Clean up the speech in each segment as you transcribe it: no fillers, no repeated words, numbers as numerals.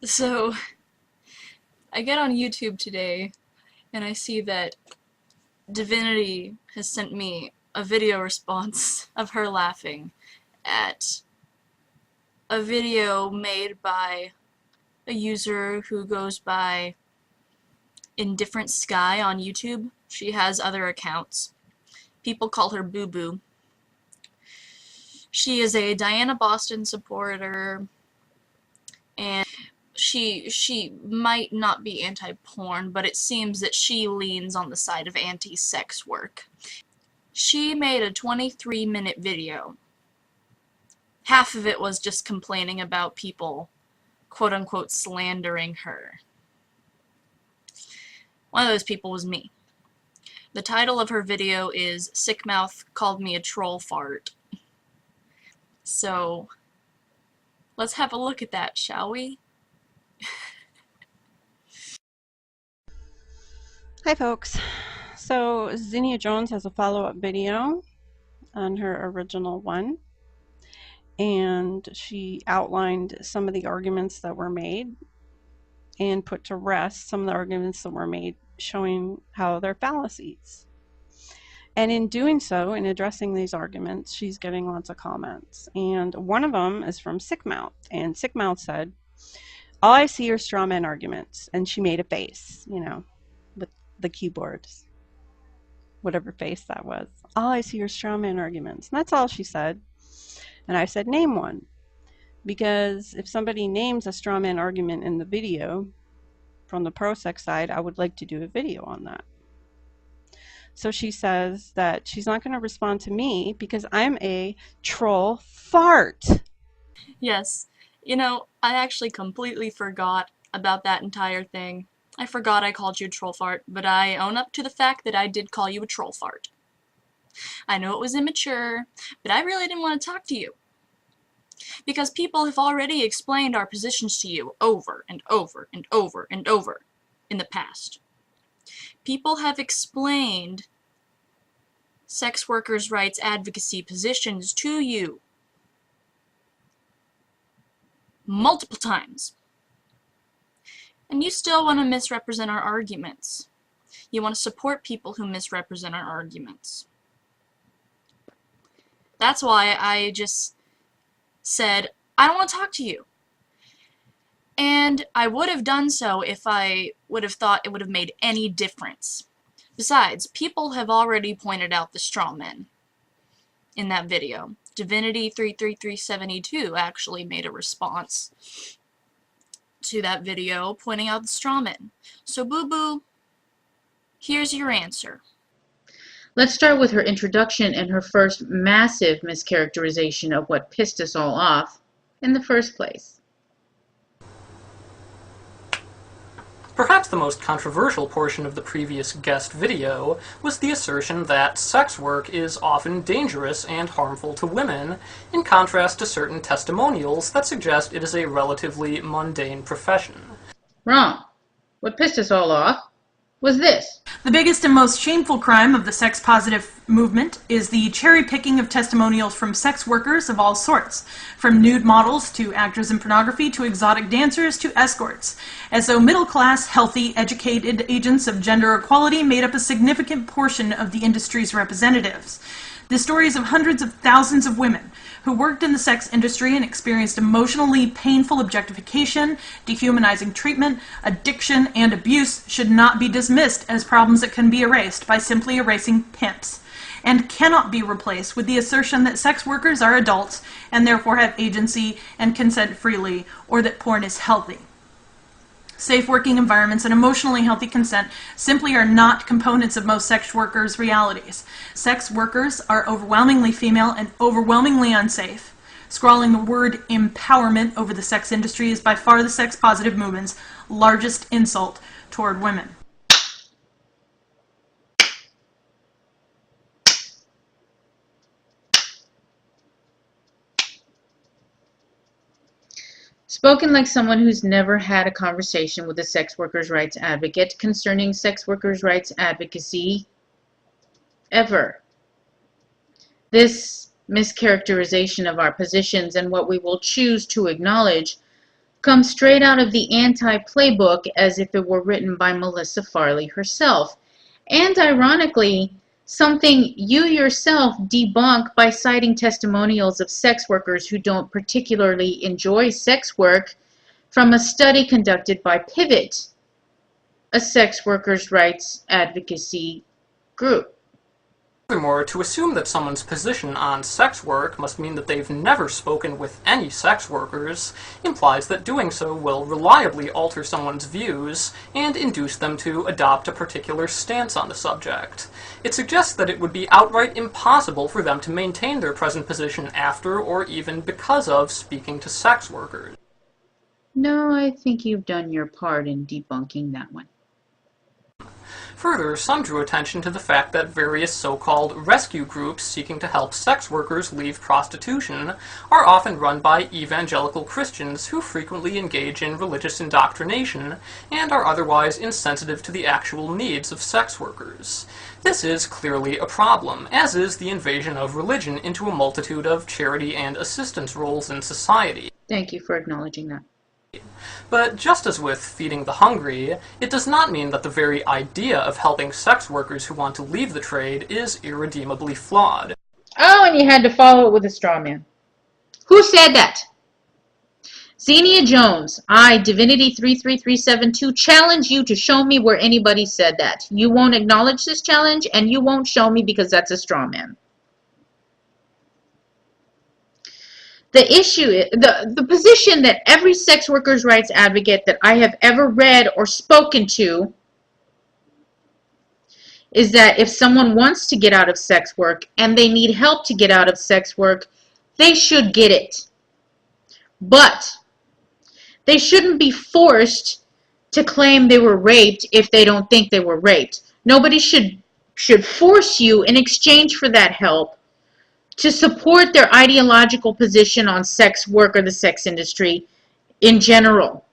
So, I get on YouTube today, and I see that Divinity has sent me a video response of her laughing at a video made by a user who goes by IndifferentSky on YouTube. She has other accounts. People call her Booboo. She is a Diana Boston supporter, and she might not be anti-porn, but it seems that she leans on the side of anti-sex work. She made a 23-minute video. Half of it was just complaining about people, quote-unquote, slandering her. One of those people was me. The title of her video is SickMouth Called Me a Troll Fart. So, let's have a look at that, shall we? Hi folks. So Zinnia Jones has a follow-up video on her original one, and she outlined some of the arguments that were made and put to rest some of the arguments that were made, showing how they're fallacies. And in doing so, in addressing these arguments, she's getting lots of comments. And one of them is from SickMouth. And SickMouth said, "All I see are straw man arguments." And she made a face, you know, with the keyboards, whatever face that was. "All I see are straw man arguments." And that's all she said. And I said, name one. Because if somebody names a straw man argument in the video from the pro-sex side, I would like to do a video on that. So she says that she's not going to respond to me because I'm a troll fart. Yes. You know, I actually completely forgot about that entire thing. I forgot I called you a troll fart, but I own up to the fact that I did call you a troll fart. I know it was immature, but I really didn't want to talk to you. Because people have already explained our positions to you over and over and over and over in the past. People have explained sex workers' rights advocacy positions to you multiple times. And you still want to misrepresent our arguments. You want to support people who misrepresent our arguments. That's why I just said, I don't want to talk to you. And I would have done so if I would have thought it would have made any difference. Besides, people have already pointed out the strawmen in that video. Divinity33372 actually made a response to that video pointing out the strawmen. So Booboo, here's your answer. Let's start with her introduction and her first massive mischaracterization of what pissed us all off in the first place. Perhaps the most controversial portion of the previous guest video was the assertion that sex work is often dangerous and harmful to women, in contrast to certain testimonials that suggest it is a relatively mundane profession. Wrong. What pissed us all off was this. The biggest and most shameful crime of the sex-positive movement is the cherry-picking of testimonials from sex workers of all sorts, from nude models to actors in pornography to exotic dancers to escorts, as though middle-class, healthy, educated agents of gender equality made up a significant portion of the industry's representatives. The stories of hundreds of thousands of women who worked in the sex industry and experienced emotionally painful objectification, dehumanizing treatment, addiction, and abuse should not be dismissed as problems that can be erased by simply erasing pimps, and cannot be replaced with the assertion that sex workers are adults and therefore have agency and consent freely, or that porn is healthy. Safe working environments and emotionally healthy consent simply are not components of most sex workers' realities. Sex workers are overwhelmingly female and overwhelmingly unsafe. Scrawling the word empowerment over the sex industry is by far the sex-positive movement's largest insult toward women. Spoken like someone who's never had a conversation with a sex workers' rights advocate concerning sex workers' rights advocacy ever. This mischaracterization of our positions and what we will choose to acknowledge comes straight out of the anti-playbook as if it were written by Melissa Farley herself. And ironically, something you yourself debunk by citing testimonials of sex workers who don't particularly enjoy sex work from a study conducted by Pivot, a sex workers' rights advocacy group. Furthermore, to assume that someone's position on sex work must mean that they've never spoken with any sex workers implies that doing so will reliably alter someone's views and induce them to adopt a particular stance on the subject. It suggests that it would be outright impossible for them to maintain their present position after or even because of speaking to sex workers. No, I think you've done your part in debunking that one. Further, some drew attention to the fact that various so-called rescue groups seeking to help sex workers leave prostitution are often run by evangelical Christians who frequently engage in religious indoctrination and are otherwise insensitive to the actual needs of sex workers. This is clearly a problem, as is the invasion of religion into a multitude of charity and assistance roles in society. Thank you for acknowledging that. But just as with feeding the hungry, it does not mean that the very idea of helping sex workers who want to leave the trade is irredeemably flawed. Oh, and you had to follow it with a straw man. Who said that? Xenia Jones, I, Divinity33372, challenge you to show me where anybody said that. You won't acknowledge this challenge, and you won't show me because that's a straw man. The issue, the position that every sex workers' rights advocate that I have ever read or spoken to is that if someone wants to get out of sex work and they need help to get out of sex work, they should get it. But they shouldn't be forced to claim they were raped if they don't think they were raped. Nobody should force you in exchange for that help to support their ideological position on sex work or the sex industry in general.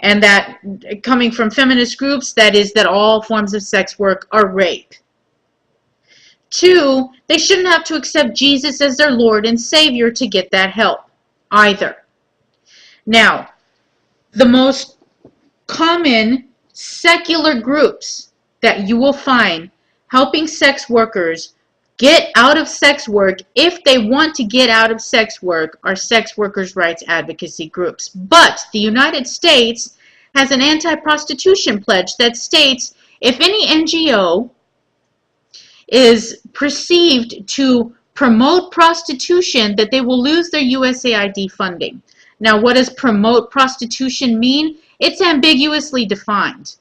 And that, coming from feminist groups, that is that all forms of sex work are rape. 2, they shouldn't have to accept Jesus as their Lord and Savior to get that help either. Now, the most common secular groups that you will find helping sex workers get out of sex work if they want to get out of sex work are sex workers' rights advocacy groups. But the United States has an anti-prostitution pledge that states if any NGO is perceived to promote prostitution, that they will lose their USAID funding. Now, what does promote prostitution mean? It's ambiguously defined.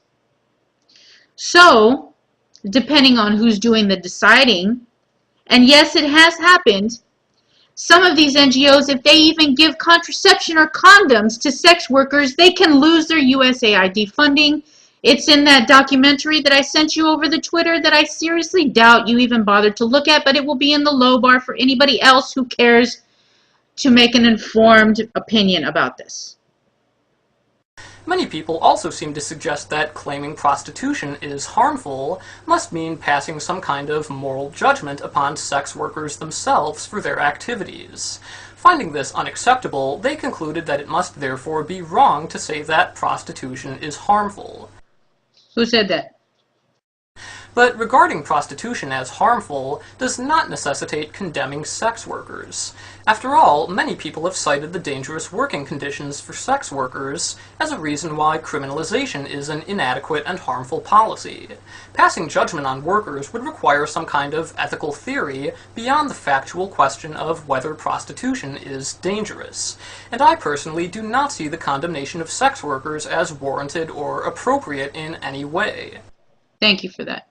So, depending on who's doing the deciding, and yes, it has happened, some of these NGOs, if they even give contraception or condoms to sex workers, they can lose their USAID funding. It's in that documentary that I sent you over the Twitter that I seriously doubt you even bothered to look at, but it will be in the low bar for anybody else who cares to make an informed opinion about this. Many people also seem to suggest that claiming prostitution is harmful must mean passing some kind of moral judgment upon sex workers themselves for their activities. Finding this unacceptable, they concluded that it must therefore be wrong to say that prostitution is harmful. Who said that? But regarding prostitution as harmful does not necessitate condemning sex workers. After all, many people have cited the dangerous working conditions for sex workers as a reason why criminalization is an inadequate and harmful policy. Passing judgment on workers would require some kind of ethical theory beyond the factual question of whether prostitution is dangerous. And I personally do not see the condemnation of sex workers as warranted or appropriate in any way. Thank you for that.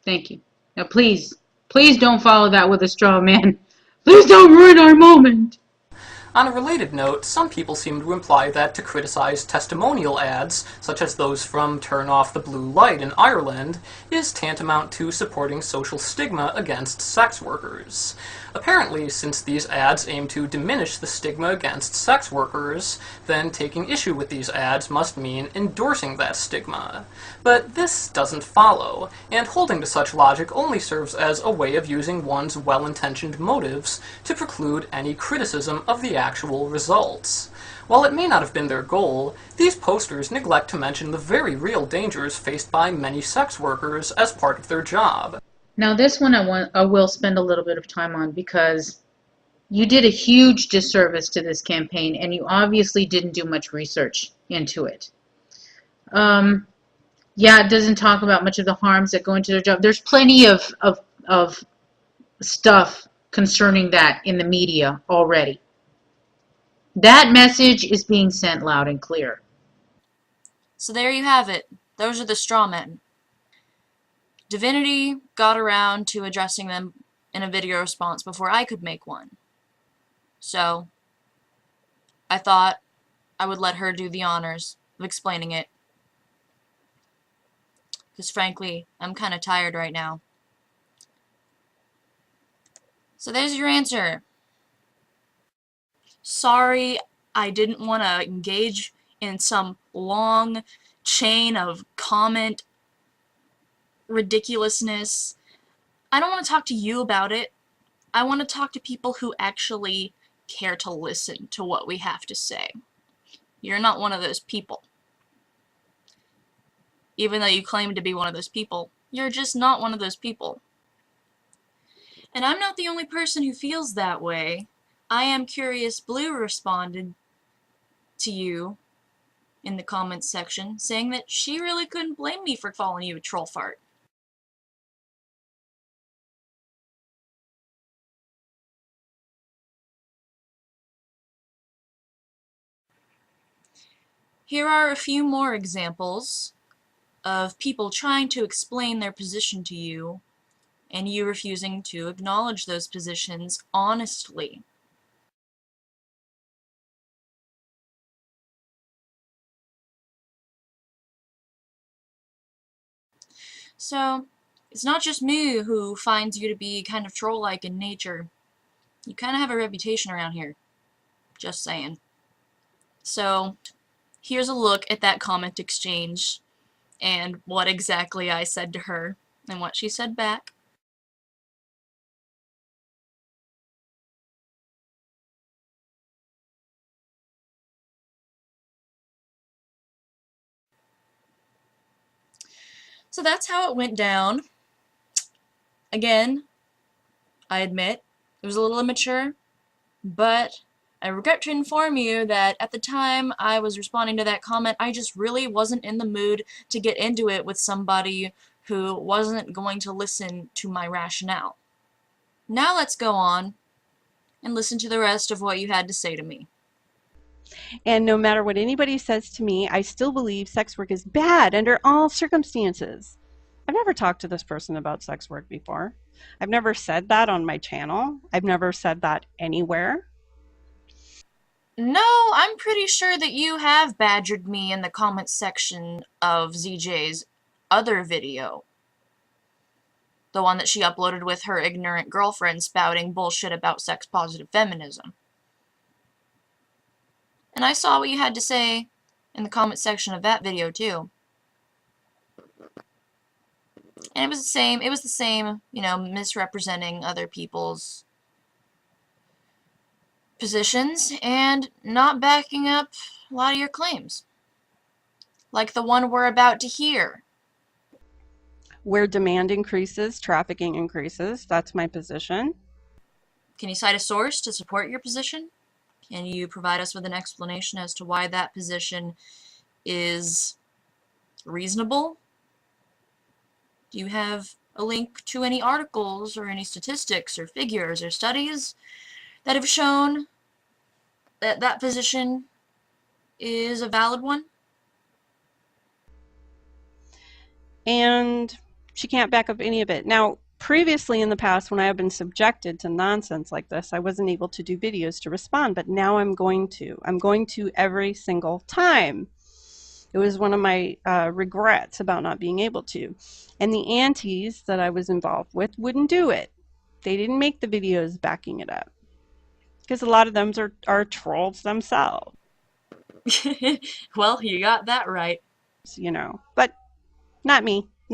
Thank you. Now please don't follow that with a straw man. Please don't ruin our moment. On a related note, some people seem to imply that to criticize testimonial ads, such as those from Turn Off the Blue Light in Ireland, is tantamount to supporting social stigma against sex workers. Apparently, since these ads aim to diminish the stigma against sex workers, then taking issue with these ads must mean endorsing that stigma. But this doesn't follow, and holding to such logic only serves as a way of using one's well-intentioned motives to preclude any criticism of the actual results. While it may not have been their goal, these posters neglect to mention the very real dangers faced by many sex workers as part of their job. Now this one I will spend a little bit of time on, because you did a huge disservice to this campaign and you obviously didn't do much research into it. Yeah, it doesn't talk about much of the harms that go into their job. There's plenty of stuff concerning that in the media already. That message is being sent loud and clear. So there you have it. Those are the straw men. Divinity got around to addressing them in a video response before I could make one. So I thought I would let her do the honors of explaining it. Because frankly, I'm kind of tired right now. So there's your answer. Sorry, I didn't want to engage in some long chain of comment ridiculousness. I don't want to talk to you about it. I want to talk to people who actually care to listen to what we have to say. You're not one of those people. Even though you claim to be one of those people, you're just not one of those people. And I'm not the only person who feels that way. I Am Curious Blue responded to you in the comments section, saying that she really couldn't blame me for calling you a troll fart. Here are a few more examples of people trying to explain their position to you, and you refusing to acknowledge those positions honestly. So, it's not just me who finds you to be kind of troll-like in nature. You kind of have a reputation around here. Just saying. So, here's a look at that comment exchange and what exactly I said to her and what she said back. So that's how it went down. Again, I admit, it was a little immature, but I regret to inform you that at the time I was responding to that comment, I just really wasn't in the mood to get into it with somebody who wasn't going to listen to my rationale. Now let's go on and listen to the rest of what you had to say to me. And no matter what anybody says to me, I still believe sex work is bad under all circumstances. I've never talked to this person about sex work before. I've never said that on my channel. I've never said that anywhere. No, I'm pretty sure that you have badgered me in the comments section of ZJ's other video. The one that she uploaded with her ignorant girlfriend spouting bullshit about sex-positive feminism. And I saw what you had to say in the comment section of that video too. And it was the same, you know, misrepresenting other people's positions and not backing up a lot of your claims. Like the one we're about to hear. Where demand increases, trafficking increases. That's my position. Can you cite a source to support your position? Can you provide us with an explanation as to why that position is reasonable? Do you have a link to any articles or any statistics or figures or studies that have shown that that position is a valid one? And she can't back up any of it. Now, previously in the past, when I have been subjected to nonsense like this, I wasn't able to do videos to respond, but now I'm going to. I'm going to every single time. It was one of my regrets about not being able to. And the aunties that I was involved with wouldn't do it. They didn't make the videos backing it up. Because a lot of them are trolls themselves. Well, you got that right. You know, but not me.